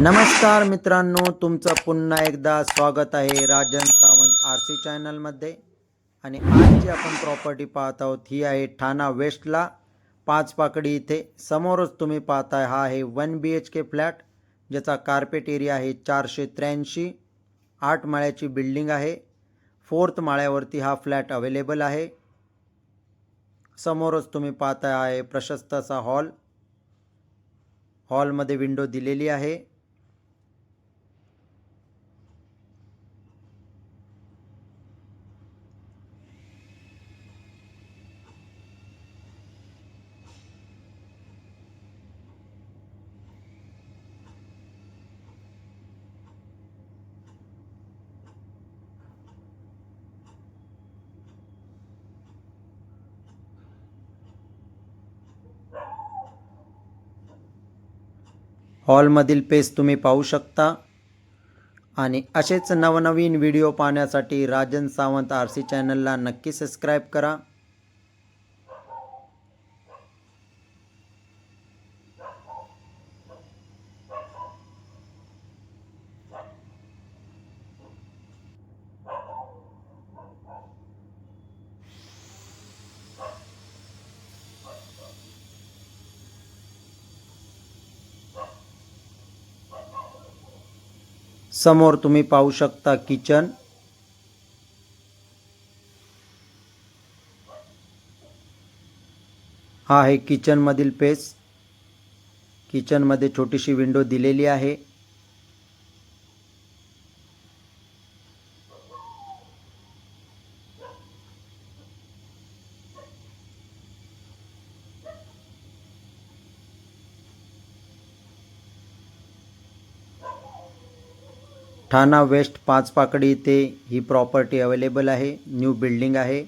नमस्कार मित्रांनो, तुमचं पुन्हा एकदा स्वागत आहे राजन सावंत आरसी चॅनलमध्ये. आणि आज जी आपण प्रॉपर्टी पाहत आहोत ही आहे ठाणा वेस्टला पाचपाकडी इथे. समोरच तुम्ही पाहताय हा आहे 1 BHK फ्लॅट, ज्याचा कार्पेट एरिया आहे 483. 8 माळ्याची बिल्डिंग आहे. 4th माळ्यावरती हा फ्लॅट अवेलेबल आहे. समोरच तुम्ही पाहताय आहे प्रशस्त असा हॉल. हॉलमध्ये विंडो दिलेली आहे. हॉलमधील पेस तुम्ही पाहू शकता. आणि असेच नवनवीन व्हिडिओ पाहण्यासाठी राजन सावंत आरसी चॅनलला नक्की सबस्क्राईब करा. समोर तुम्ही पाहू शकता किचन. हा आहे किचन मधील पेस. किचन मध्ये छोटीशी विंडो दिलेली आहे. ठाणा वेस्ट पाचपाकडी इथे ही प्रॉपर्टी अवेलेबल आहे. न्यू बिल्डिंग आहे.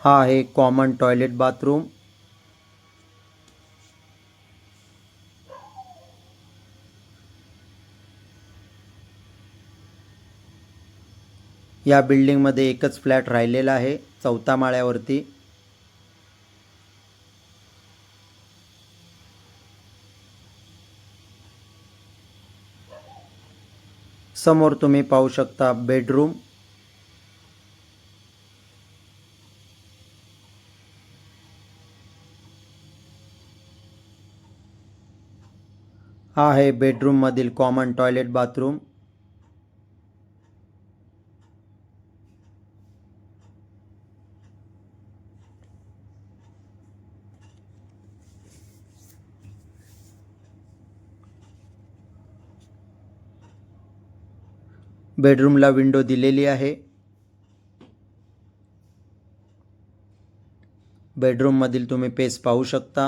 हा आहे कॉमन टॉयलेट बाथरूम. या बिल्डिंग मध्ये एकच फ्लॅट राहिलेला आहे 4थ्या माळ्यावरती. समोर तुम्ही पाहू शकता बेडरूम. हा आहे बेडरूम मधील कॉमन टॉयलेट बाथरूम. बेडरूमला विंडो दिलेली आहे. बेडरूम मधील तुम्ही पेस पाहू शकता.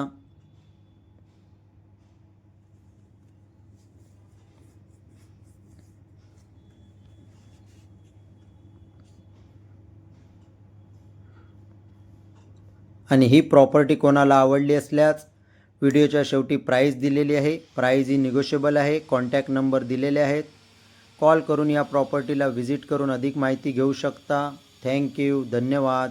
आणि ही प्रॉपर्टी कोणाला आवडली असल्यास व्हिडिओच्या शेवटी प्राइस दिलेली आहे. प्राइस ही निगोशिएबल आहे. कॉन्टॅक्ट नंबर दिलेले आहेत. कॉल करून या प्रॉपर्टीला व्हिजिट करून अधिक माहिती घेऊ शकता. थँक्यू. धन्यवाद.